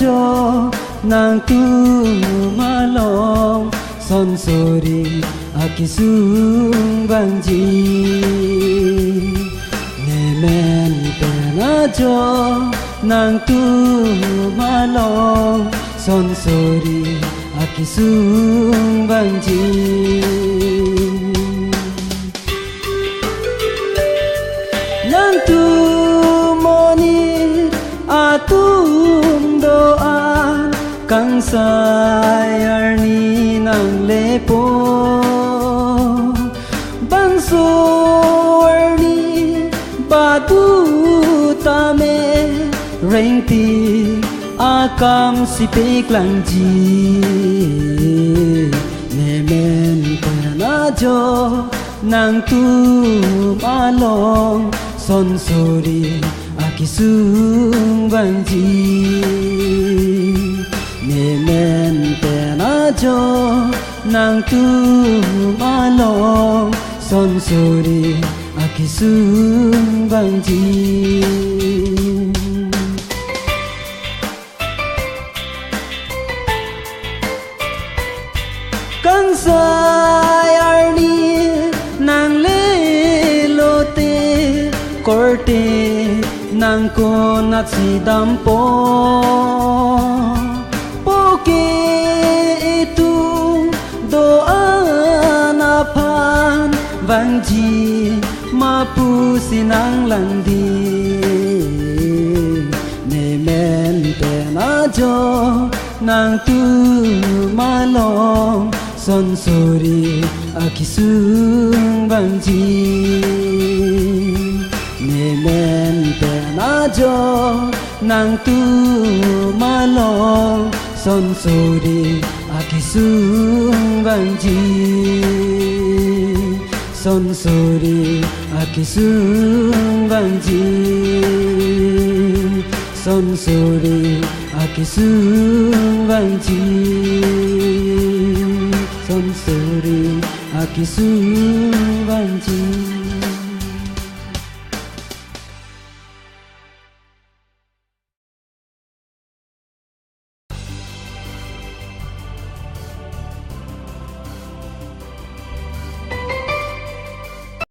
jo nang tu malong son sori akisung bangji nemen pena jo nang tu malong son sori akisung bangji nang tu moni atum doa kang sayar ni nang lepo bansor ni batu tame rengti akam si peklang ji nemen pena jo nang tu malong son sori akisung bangji nemen pena jo nang tu malong son sori akisung bangji kang sayar ni nang lelote korte nang konat si dampo poke itu doa napan bangji mapu sinang langdi nemen pena jo nang tu malong son sori akisung bangji nemen pena jo nang tu malong son sori akisung bangji son sori akisung bangji son sori akisung bangji son sori akisung bangji